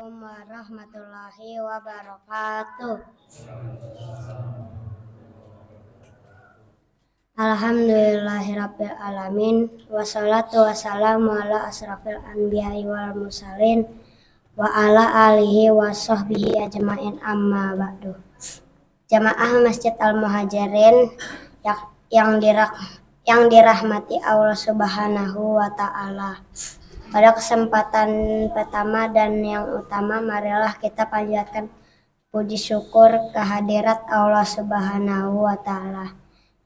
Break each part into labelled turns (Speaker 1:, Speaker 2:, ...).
Speaker 1: Assalamualaikum warahmatullahi wabarakatuh. Alhamdulillahirabbil alamin, wassalatu wassalamu ala asrafil anbiya'i wal mursalin wa ala alihi wa sahbihi ajmain, amma ba'du. Jamaah Masjid Al-Muhajirin yang dirahmati Allah Subhanahu wa taala. Pada kesempatan pertama dan yang utama, marilah kita panjatkan puji syukur kehadirat Allah Subhanahu wa taala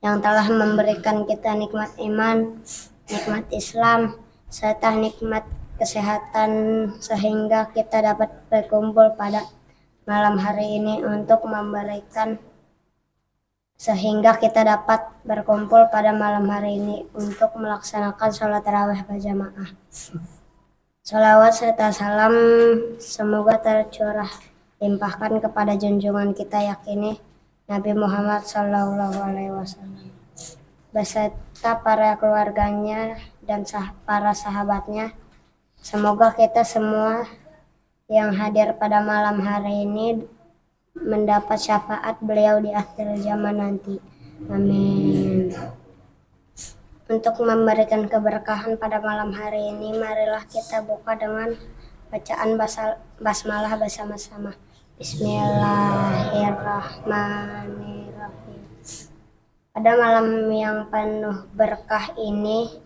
Speaker 1: yang telah memberikan kita nikmat iman, nikmat Islam, serta nikmat kesehatan sehingga kita dapat berkumpul pada malam hari ini untuk melaksanakan sholat tarawih berjamaah. Sholawat serta salam semoga tercurah limpahkan kepada junjungan kita yakini Nabi Muhammad SAW beserta para keluarganya dan para sahabatnya. Semoga kita semua yang hadir pada malam hari ini mendapat syafaat beliau di akhir zaman nanti. Amin. Untuk memberikan keberkahan pada malam hari ini, marilah kita buka dengan bacaan basmalah bersama-sama. Bismillahirrahmanirrahim. Pada malam yang penuh berkah ini,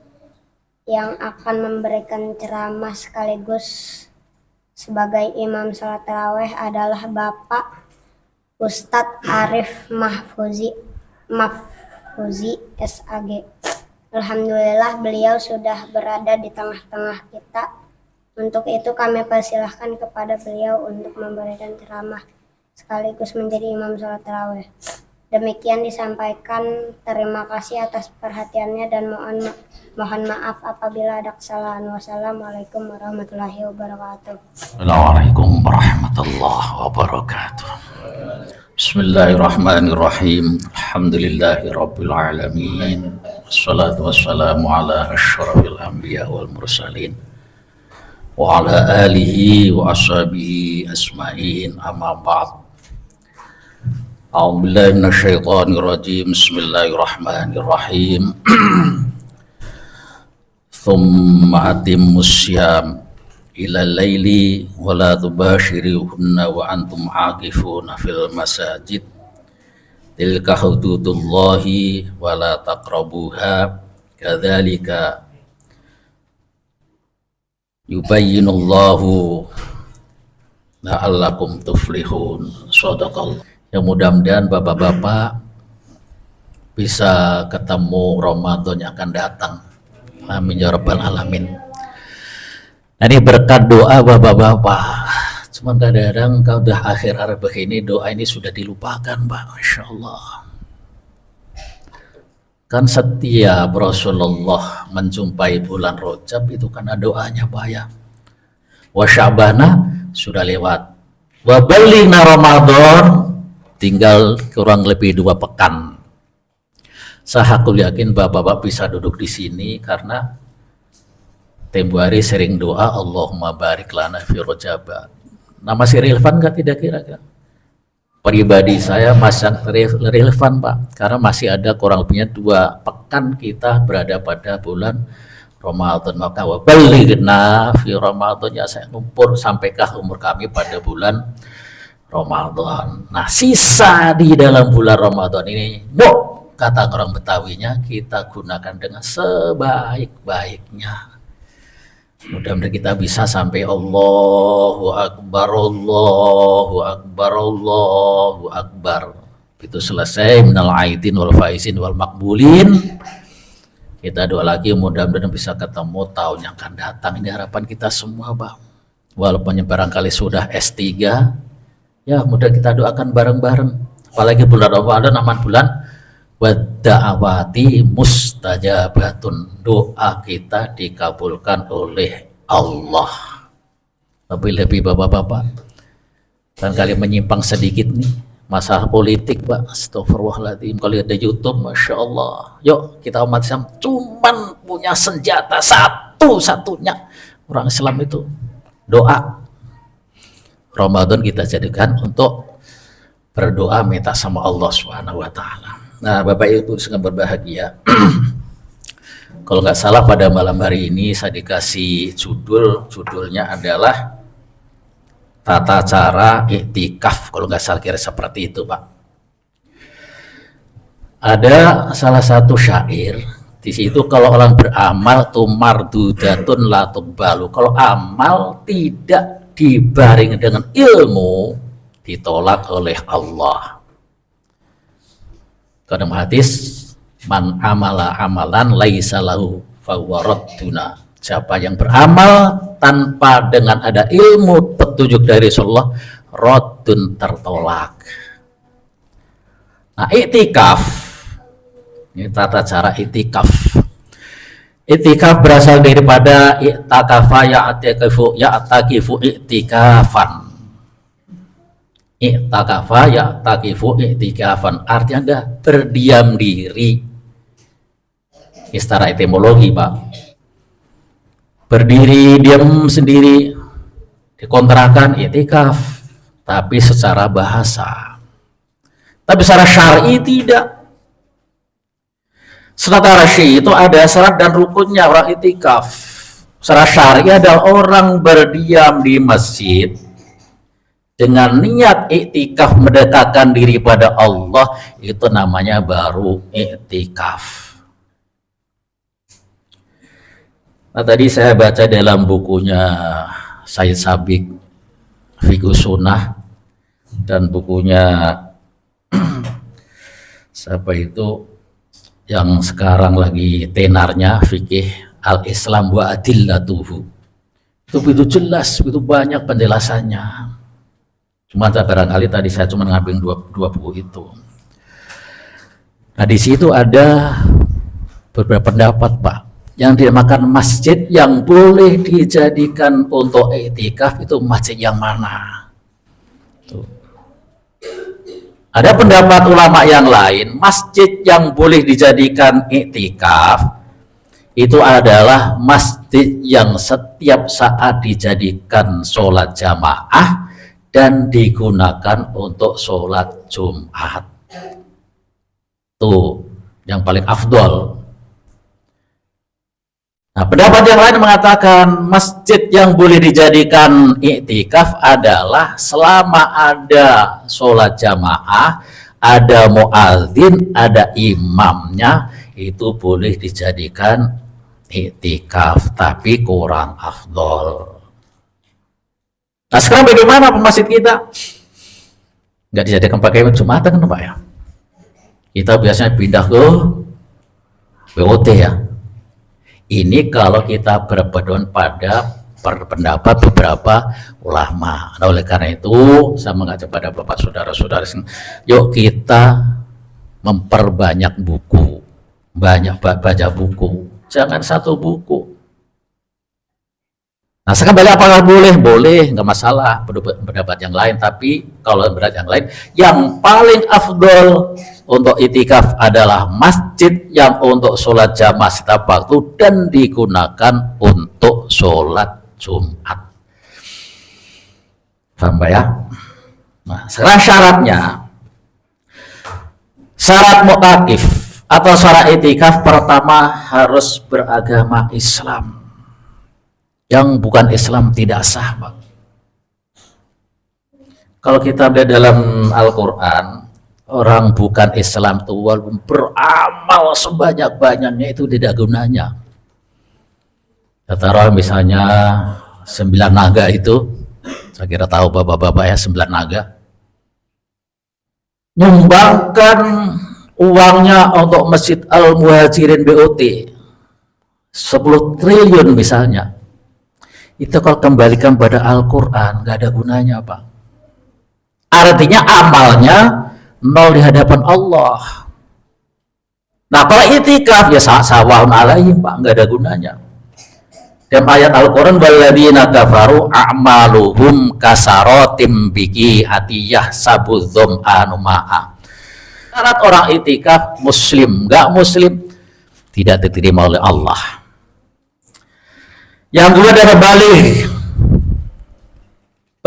Speaker 1: yang akan memberikan ceramah sekaligus sebagai imam sholat tarawih adalah Bapak Ustadz Arif Mahfuzi SAG. Alhamdulillah beliau sudah berada di tengah-tengah kita. Untuk itu kami persilahkan kepada beliau untuk memberikan ceramah sekaligus menjadi imam sholat tarawih. Demikian disampaikan. Terima kasih atas perhatiannya dan mohon maaf apabila ada kesalahan. Wassalamualaikum warahmatullahi wabarakatuh.
Speaker 2: Assalamualaikum warahmatullahi wabarakatuh. Bismillahirrahmanirrahim. Alhamdulillahi rabbil alamin. Wassalatu wassalamu ala asyrafil anbiya wal mursalin wa ala alihi wa ashabihi asma'in, amma ba'd. A'udzubillahi minasyaitonir rajim. Bismillahirrahmanirrahim. Thumma atimmus syiyam ila laili wa la tubashirihunna wa antum aqifuna fil masajid tilka hududullahi wa la taqrabuha kadzalika yubayyinullahu la'allakum tuflihun. Shadaqallah. Ya, mudah-mudahan bapak-bapak bisa ketemu Ramadan yang akan datang. Amin ya rabbal alamin. Nah, ini berkat doa bapak-bapak. Cuman kadang-kadang kalau udah akhir begini doa ini sudah dilupakan, Pak. Masya Allah. Kan setiap Rasulullah menjumpai bulan Rajab itu karena doanya, Pak ya. Wa Sya'bana sudah lewat. Wa ballighna Ramadan tinggal kurang lebih 2 pekan. Saya yakin bapak-bapak bisa duduk di sini karena tempo hari sering doa Allahumma barik lana fi Rajab. Nah, masih relevan nggak tidak kira-kira? Pribadi saya masih relevan, Pak, karena masih ada kurang lebihnya 2 pekan kita berada pada bulan Ramadan. Maka wa ballighna fi Ramadan, ya saya ngumpul sampaikah umur kami pada bulan Ramadan. Nah, sisa di dalam bulan Ramadan ini, kata orang Betawinya, kita gunakan dengan sebaik-baiknya. Mudah-mudahan kita bisa sampai Allahu Akbar, Allahu Akbar, Allahu Akbar. Itu selesai minal aidin wal faizin wal makbulin. Kita doa lagi mudah-mudahan bisa ketemu tahun yang akan datang. Ini harapan kita semua, Pak. Walaupun barangkali sudah S3, ya mudah kita doakan bareng-bareng. Apalagi bulan Ramadan aman bulan wadda'awati mustajabatun, doa kita dikabulkan oleh Allah. Lebih-lebih bapak-bapak, dan kali menyimpang sedikit nih masalah politik, Pak. Astagfirullahaladzim. Kalau ada YouTube, Masya Allah, yuk kita umat Islam cuman punya senjata satu-satunya orang Islam itu doa. Ramadan kita jadikan untuk berdoa minta sama Allah Subhanahu wa taala. Nah, Bapak Ibu sangat berbahagia. Kalau nggak salah pada malam hari ini saya dikasih judulnya adalah tata cara iktikaf, kalau nggak salah kira seperti itu, Pak. Ada salah satu syair di situ, kalau orang beramal tumardudatun la tuqbalu, kalau amal tidak dibaring dengan ilmu ditolak oleh Allah. Kadang hadis, man amala amalan laisa lahu fahuwa radduna. Siapa yang beramal tanpa dengan ada ilmu petunjuk dari Rasulullah, raddun, tertolak. Nah, iktikaf ini tata cara iktikaf. Iktikaf berasal daripada i'takafa ya'takifu iktikafan. I'takafa ya'takifu iktikafan, artinya ada berdiam diri. Ini secara etimologi, Pak. Berdiri diam sendiri dikontrakan iktikaf, tapi secara bahasa. Tapi secara syar'i tidak. Secara syar'i itu ada syarat dan rukunnya orang iktikaf. Secara syar'i adalah orang berdiam di masjid dengan niat iktikaf mendekatkan diri pada Allah, itu namanya baru iktikaf. Nah, tadi saya baca dalam bukunya Said Sabiq Fiqh Sunnah dan bukunya siapa itu yang sekarang lagi tenarnya Fikih Al-Islam wa Adillatuhu. Itu jelas, itu banyak penjelasannya. Cuma barangkali tadi saya cuma ngambil dua buku itu. Nah, di situ ada beberapa pendapat, Pak, yang dinamakan masjid yang boleh dijadikan untuk iktikaf itu masjid yang mana. Tuh. Ada pendapat ulama yang lain, masjid yang boleh dijadikan iktikaf itu adalah masjid yang setiap saat dijadikan sholat jamaah dan digunakan untuk sholat Jumat. Tuh, yang paling afdol. Nah, pendapat yang lain mengatakan masjid yang boleh dijadikan iktikaf adalah selama ada sholat jamaah, ada muadzin, ada imamnya, itu boleh dijadikan iktikaf, tapi kurang afdol. Nah, sekarang bagaimana masjid kita? Nggak dijadikan pakai Jumatan kan, Pak ya? Kita biasanya pindah ke BOT ya. Ini kalau kita berpedoman pada pendapat beberapa ulama. Nah, oleh karena itu saya mengajak pada bapak saudara-saudara, yuk kita memperbanyak buku, banyak baca buku, jangan satu buku. Nah, sekarang balik apakah boleh, nggak masalah pendapat yang lain, tapi kalau pendapat yang lain, yang paling afdol untuk itikaf adalah masjid yang untuk sholat jamaah setiap waktu dan digunakan untuk sholat Jumat. Paham ya? Nah, sekarang syarat mu'takif atau syarat itikaf pertama harus beragama Islam. Yang bukan Islam tidak sah, Pak. Kalau kita lihat dalam Al-Quran, orang bukan Islam itu walaupun beramal sebanyak-banyaknya itu tidak gunanya. Taruh misalnya 9 naga itu, saya kira tahu bapak-bapak ya, 9 naga. Nyumbangkan uangnya untuk Masjid Al-Muhajirin BOT 10 triliun misalnya. Itu kalau kembalikan pada Al-Quran nggak ada gunanya, Pak. Artinya amalnya nol di hadapan Allah. Nah, kalau itikaf ya sawahun alaihim, Pak, nggak ada gunanya. Dalam ayat Al-Quran, walladzina kafaru a'maluhum kasaratim biki atiyah sabudzum anuma'a. Syarat orang itikaf muslim, nggak muslim tidak diterima oleh Allah. Yang kedua adalah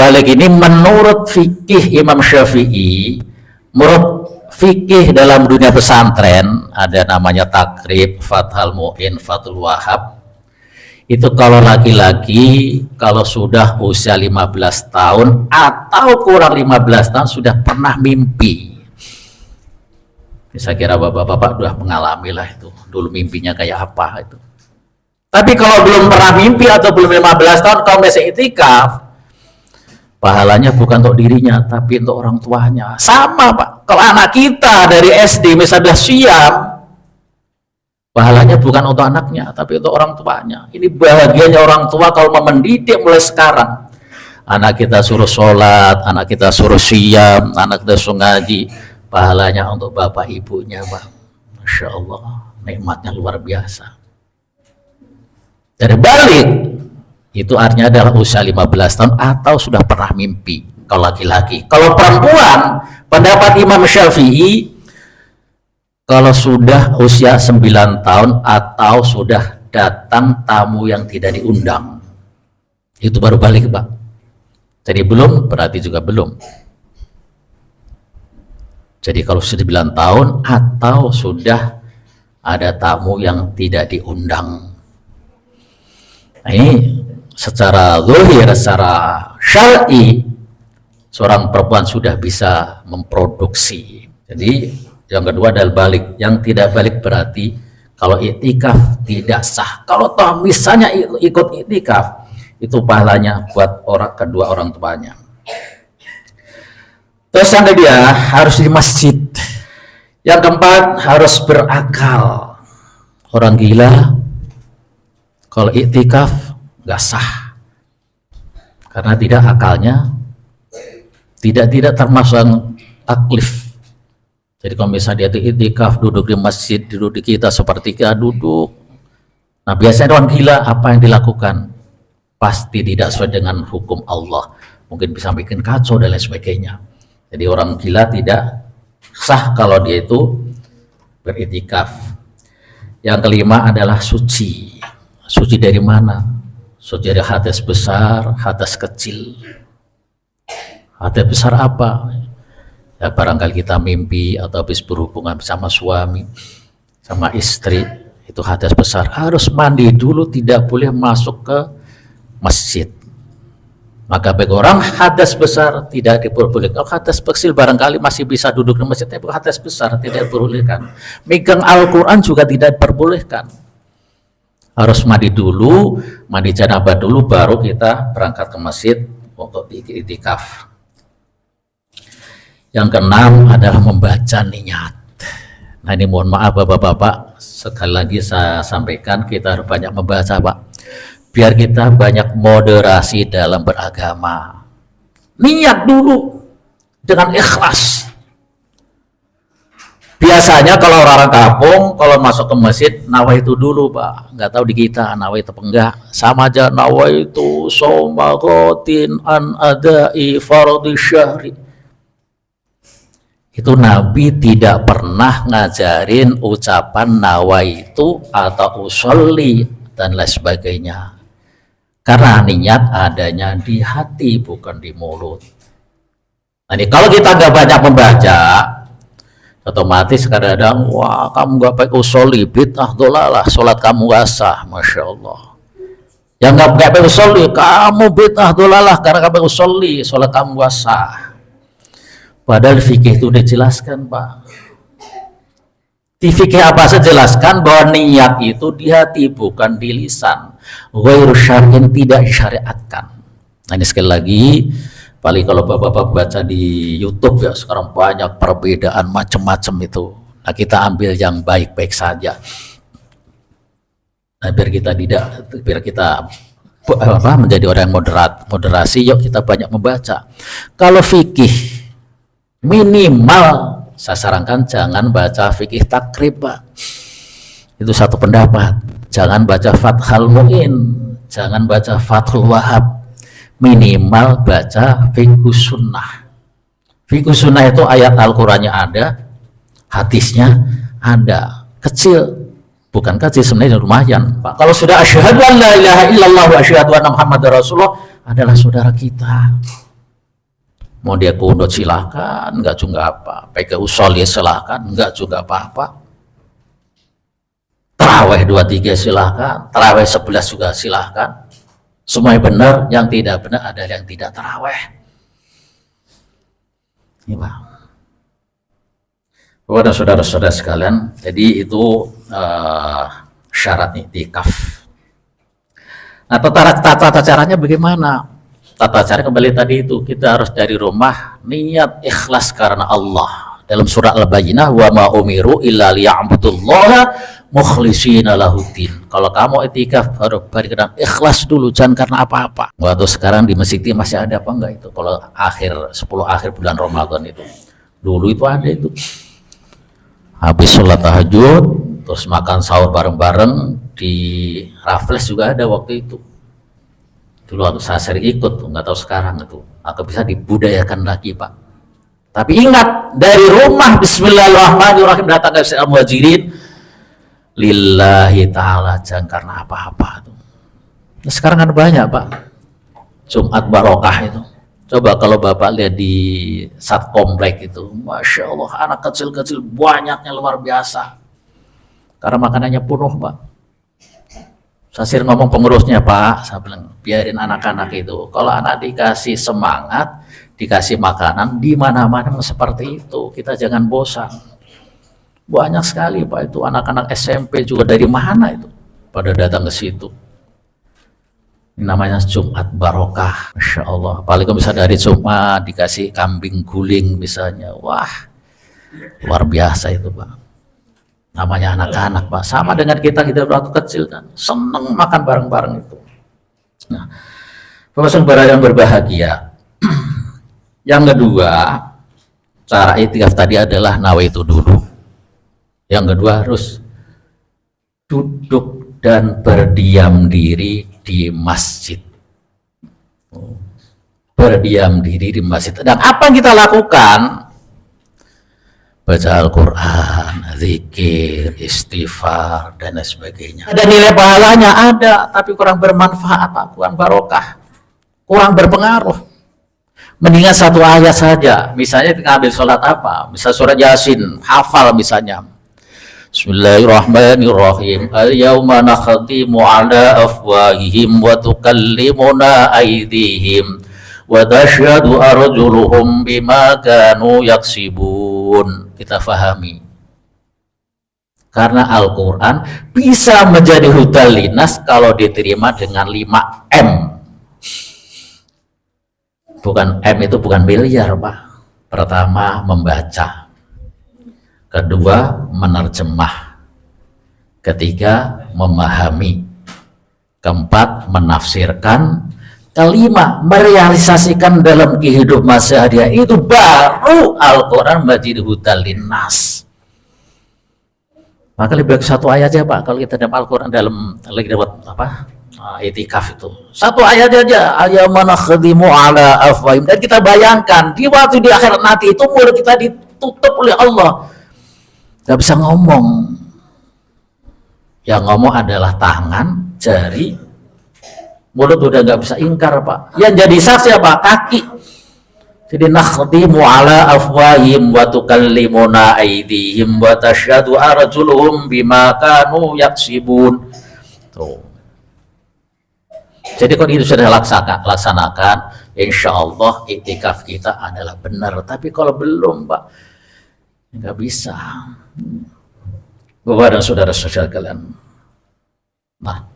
Speaker 2: balik ini menurut fikih Imam Syafi'i, menurut fikih dalam dunia pesantren ada namanya takrib, Fathul Mu'in, Fathul Wahab. Itu kalau laki-laki kalau sudah usia 15 tahun atau kurang 15 tahun sudah pernah mimpi. Saya kira bapak-bapak sudah mengalami lah itu. Dulu mimpinya kayak apa itu. Tapi kalau belum pernah mimpi atau belum 15 tahun kalau masih itikaf, pahalanya bukan untuk dirinya tapi untuk orang tuanya. Sama Pak, kalau anak kita dari SD misalnya siam, pahalanya bukan untuk anaknya tapi untuk orang tuanya. Ini bahagianya orang tua kalau mau mendidik mulai sekarang. Anak kita suruh sholat, anak kita suruh siam, anak kita suruh ngaji, pahalanya untuk bapak ibunya Pak. Masya Allah, nikmatnya luar biasa. Dari balik itu artinya adalah usia 15 tahun atau sudah pernah mimpi kalau laki-laki. Kalau perempuan, pendapat Imam Syafi'i kalau sudah usia 9 tahun atau sudah datang tamu yang tidak diundang, itu baru balik Pak. Jadi belum berarti juga belum. Jadi kalau sudah 9 tahun atau sudah ada tamu yang tidak diundang. Nah, ini secara zahir, secara syar'i seorang perempuan sudah bisa memproduksi. Jadi yang kedua adalah balik. Yang tidak balik berarti kalau iktikaf tidak sah. Kalau toh misalnya ikut iktikaf itu pahalanya buat kedua orang tuanya. Terus yang kedua harus di masjid. Yang keempat harus berakal. Orang gila kalau iktikaf nggak sah karena tidak akalnya tidak termasuk taklif. Jadi kalau misalnya dia iktikaf duduk di masjid, duduk di kita seperti kita duduk, nah biasanya orang gila apa yang dilakukan pasti tidak sesuai dengan hukum Allah, mungkin bisa bikin kacau dan lain sebagainya. Jadi orang gila tidak sah kalau dia itu beriktikaf. Yang kelima adalah suci. Suci dari mana? Suci dari hadas besar, hadas kecil. Hadas besar apa? Ya barangkali kita mimpi atau habis berhubungan sama suami, sama istri, itu hadas besar. Harus mandi dulu, tidak boleh masuk ke masjid. Maka bagi orang hadas besar tidak diperbolehkan. Kalau hadas kecil barangkali masih bisa duduk di masjid, tapi hadas besar tidak diperbolehkan. Megang Al-Quran juga tidak diperbolehkan. Harus mandi dulu, mandi janabah dulu, baru kita berangkat ke masjid untuk iktikaf. Yang keenam adalah membaca niat. Nah ini mohon maaf bapak-bapak, sekali lagi saya sampaikan kita harus banyak membaca Pak. Biar kita banyak moderasi dalam beragama. Niat dulu dengan ikhlas. Biasanya kalau orang kampung kalau masuk ke masjid nawaitu dulu Pak, nggak tahu di kita nawaitu apa enggak, sama aja nawaitu somagotin an adai fardhi syahri. Itu Nabi tidak pernah ngajarin ucapan nawaitu atau usolli dan lain sebagainya, karena niat adanya di hati bukan di mulut. Nah ini kalau kita nggak banyak membaca, otomatis kadang-kadang wah kamu nggak pakai usolli bid'ah dolalah, sholat kamu nggak sah, masya Allah. Yang nggak pakai usolli kamu bid'ah dolalah karena kamu pakai usolli, sholat kamu nggak sah. Padahal fikih itu dijelaskan Pak. Di fikih apa saya jelaskan bahwa niat itu di hati bukan di lisan. Ghairu syar'in, tidak disyariatkan. Nah ini sekali lagi, paling kalau bapak-bapak baca di YouTube ya sekarang banyak perbedaan macam-macam itu. Nah kita ambil yang baik-baik saja. Nah biar kita menjadi orang yang moderasi, yuk kita banyak membaca. Kalau fikih minimal saya sarankan jangan baca fikih takrib Pak. Itu satu pendapat. Jangan baca Fathul Mu'in, jangan baca Fathul Wahab. Minimal baca fikih sunnah. Fikih sunnah itu ayat Al-Qurannya ada, hadisnya ada. Kecil, bukan kecil sebenarnya lumayan Pak. Kalau sudah asyhadu an la ilaha illallah wa asyhadu anna Muhammadar Rasulullah adalah saudara kita. Mau dia kunut silakan, enggak juga apa. Pakai usul ya silakan, enggak juga apa-apa. Tarawih 2-3 silakan, tarawih 11 juga silakan. Semuanya benar, yang tidak benar ada yang tidak tarawih. Ini Pak. Kepada saudara-saudara sekalian, jadi itu syarat iktikaf. Nah, tata caranya bagaimana? Tata cara kembali tadi itu, kita harus dari rumah niat ikhlas karena Allah. Dalam surat Al-Bayyinah, wa ma umiru illa liya'budullaha mukhlishina lahuddin. Kalau kamu itikaf harus berikan ikhlas dulu, jangan karena apa-apa. Waktu sekarang di masjid masih ada apa enggak itu? Kalau 10 akhir bulan Ramadan itu. Dulu itu ada itu. Habis sholat tahajud, terus makan sahur bareng-bareng di Raffles juga ada waktu itu. Dulu waktu saya sering ikut, nggak tahu sekarang itu. Aku bisa dibudayakan lagi Pak. Tapi ingat, dari rumah Bismillahirrahmanirrahim datang ke Al-Muhajirin, lillahi ta'ala, jangan karena apa-apa. Nah, sekarang kan banyak Pak, Jumat Barokah itu. Coba kalau Bapak lihat di Sat Komplek itu, Masya Allah, anak kecil-kecil banyaknya luar biasa. Karena makanannya penuh Pak. Saya sering ngomong pengurusnya Pak, saya bilang biarin anak-anak itu. Kalau anak dikasih semangat, dikasih makanan, di mana-mana seperti itu. Kita jangan bosan. Banyak sekali Pak itu anak-anak SMP juga dari mana itu pada datang ke situ. Ini namanya Jumat Barokah, Masya Allah. Apalagi bisa dari Jumat dikasih kambing guling misalnya, wah luar biasa itu Pak. Namanya anak-anak Pak, sama dengan kita waktu kecil kan, seneng makan bareng-bareng itu. Nah, saudara yang berbahagia, yang kedua, cara itikaf tadi adalah nawaitu dulu. Yang kedua harus duduk dan berdiam diri di masjid. Berdiam diri di masjid. Dan apa yang kita lakukan? Baca Al-Quran, zikir, istighfar, dan lain sebagainya. Ada nilai pahalanya, ada, tapi kurang bermanfaat, Pak, kurang barokah, kurang berpengaruh. Mendingan satu ayat saja, misalnya ngambil sholat apa, misal surat Yasin, hafal misalnya. Bismillahirrahmanirrahim. Al-yawma nakhtimu ala afwahihim wa tukallimuna aydihim wa tashhadu arjuluhum bima kanu yaksibun. Kita fahami, karena Al-Quran bisa menjadi hudal linas kalau diterima dengan 5M. Bukan M itu bukan miliar Pak. Pertama membaca, kedua menerjemah, ketiga memahami, keempat menafsirkan, kelima merealisasikan dalam kehidupan sehari-hari. Itu baru Al-Quran menjadi hudal linnas. Maka lebih baik satu ayat aja Pak, kalau kita dalam Al-Quran dalam lagi dapat apa itikaf itu satu ayat aja, al-yawma nakhtimu ala afwahim, dan kita bayangkan di waktu di akhirat nanti itu mulut kita ditutup oleh Allah, nggak bisa ngomong. Yang ngomong adalah tangan, jari, mulut udah nggak bisa ingkar Pak. Yang jadi saksi apa? Kaki. Jadi nakhtimu ala afwahim wa tukallimuna aydihim wa tashhadu arjuluhum bima kanu yaksibun. Tuh. Jadi kalau itu sudah laksanakan, insya Allah iktikaf kita adalah benar. Tapi kalau belum Pak, nggak bisa. Bapak dan saudara-saudara kalian. Nah,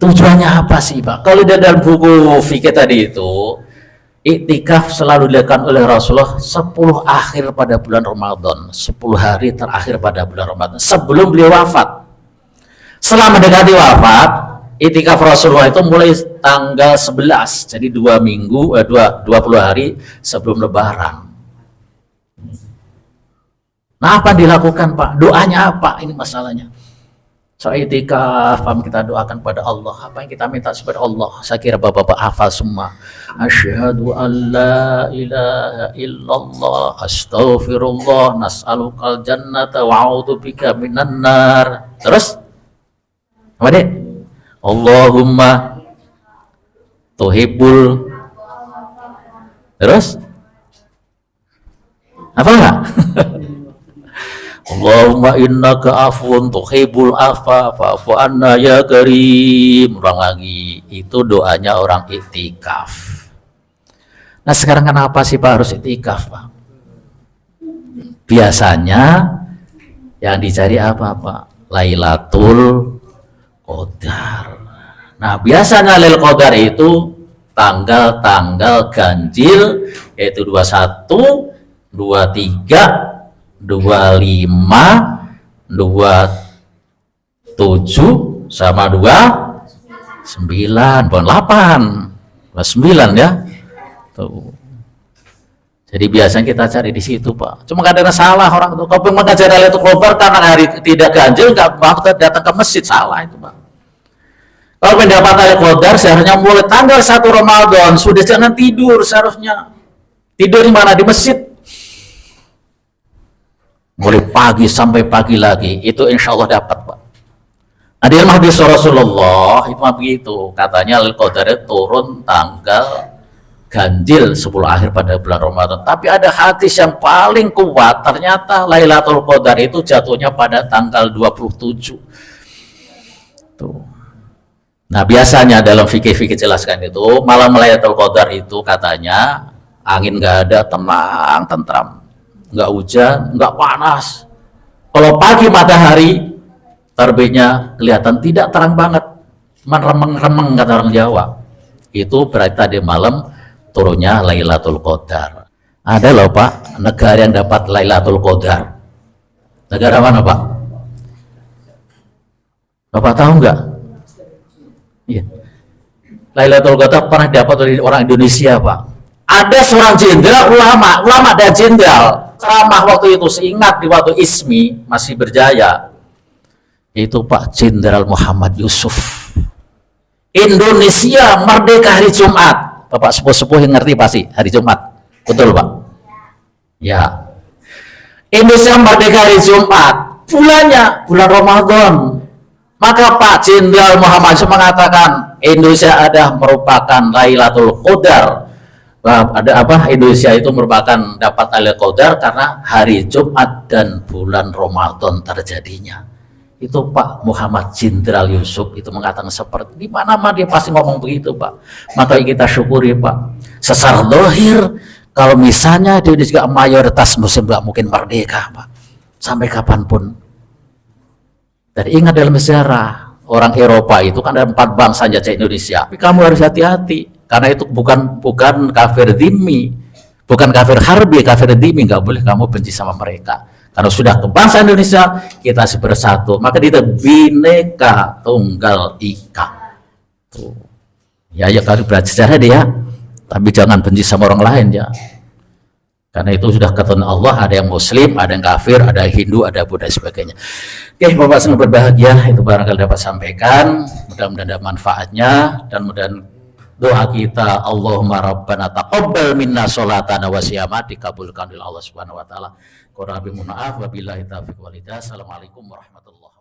Speaker 2: tujuannya apa sih Pak? Kalau dalam buku fikih tadi itu, iktikaf selalu dilakukan oleh Rasulullah 10 akhir pada bulan Ramadan, 10 hari terakhir pada bulan Ramadan sebelum beliau wafat. Selama mendekati wafat, iktikaf Rasulullah itu mulai tanggal 11, jadi 20 hari sebelum Lebaran. Nah, apa yang dilakukan Pak? Doanya apa? Ini masalahnya. Soal itikaf, kita doakan pada Allah. Apa yang kita minta kepada Allah? Saya kira bapak-bapak hafal semua. Asyhadu an la ilaha illallah, astaghfirullah, nas'alukal jannata wa a'udzubika minan nar. Terus? Apa deh? Allahumma tuhibbul Terus apa enggak? Allahumma innaka afuwun tuhibbul afwa fa'fu anna ya karim. Ulang lagi, itu doanya orang iktikaf. Nah sekarang kenapa sih Pak harus iktikaf Pak? Biasanya yang dicari apa Pak? Lailatul Qadar. Nah biasanya Lailatul Qadar itu tanggal-tanggal ganjil, yaitu 21, 23, 25, 27 sama 29, bukan 8, 29 ya. Tuh. Jadi biasanya kita cari di situ Pak. Cuma kadang salah orang itu. Kalau mengajar Lailatul Qadar karena hari tidak ganjil, nggak mau datang ke masjid, salah itu Pak. Kalau mendapat Lailatul Qadar seharusnya mulai tanggal 1 Ramadan, sudah jangan tidur seharusnya. Tidur di mana? Di masjid. Mulai pagi sampai pagi lagi, itu insya Allah dapat Pak. Nah di hadis Rasulullah itu begitu, katanya Lailatul Qadar turun tanggal ganjil 10 akhir pada bulan Ramadan. Tapi ada hadis yang paling kuat, ternyata Lailatul Qadar itu jatuhnya pada tanggal 27. Tuh. Nah biasanya dalam fikih-fikih jelaskan itu malam Lailatul Qadar itu katanya angin nggak ada, tenang, tentram, nggak hujan, nggak panas. Kalau pagi matahari terbitnya kelihatan tidak terang banget, cuman remeng-remeng kata orang Jawa. Itu berarti tadi malam turunnya Lailatul Qadar. Ada loh Pak negara yang dapat Lailatul Qadar. Negara mana Pak? Bapak tahu nggak? Iya. Lailatul Qadar pernah dapat oleh orang Indonesia Pak. Ada seorang jenderal ulama dan jenderal ceramah waktu itu, seingat di waktu ISMI masih berjaya. Itu Pak Jenderal Muhammad Yusuf. Indonesia merdeka hari Jumat. Bapak sepuh-sepuh yang ngerti pasti hari Jumat. Betul Pak? Ya. Indonesia merdeka hari Jumat. Bulannya bulan Ramadan. Maka Pak Jenderal Muhammad Yusuf mengatakan Indonesia ada merupakan Lailatul Qadar. Ada apa? Indonesia itu merupakan dapat Lailatul Qadar karena hari Jumat dan bulan Ramadan terjadinya. Itu Pak Muhammad Jenderal Yusuf itu mengatakan seperti di mana-mana dia pasti ngomong begitu Pak. Maka kita syukuri Pak. Secara zahir kalau misalnya dia juga mayoritas muslim nggak mungkin merdeka Pak. Sampai kapanpun. Dan ingat dalam sejarah orang Eropa itu kan ada 4 bangsa jajah Indonesia. Tapi kamu harus hati-hati karena itu bukan kafir dhimmi, bukan kafir harbi, kafir dhimmi, nggak boleh kamu benci sama mereka. Kalau sudah ke bangsa Indonesia, kita bersatu. Maka itu Bhinneka Tunggal Ika. Tuh. Ya kalau belajar dia, tapi jangan benci sama orang lain ya. Karena itu sudah ketentuan Allah, ada yang Muslim, ada yang kafir, ada yang Hindu, ada Buddha dan sebagainya. Oke, Bapak sangat berbahagia, itu barangkali dapat sampaikan. Mudah-mudahan ada manfaatnya dan mudah doa kita, Allahumma rabbana taqabbal minna sholatana wa siyama, dikabulkan oleh Allah Subhanahu wa taala. Qurabi maaf, wabillahi taufiq wal hidayah. Assalamualaikum warahmatullahi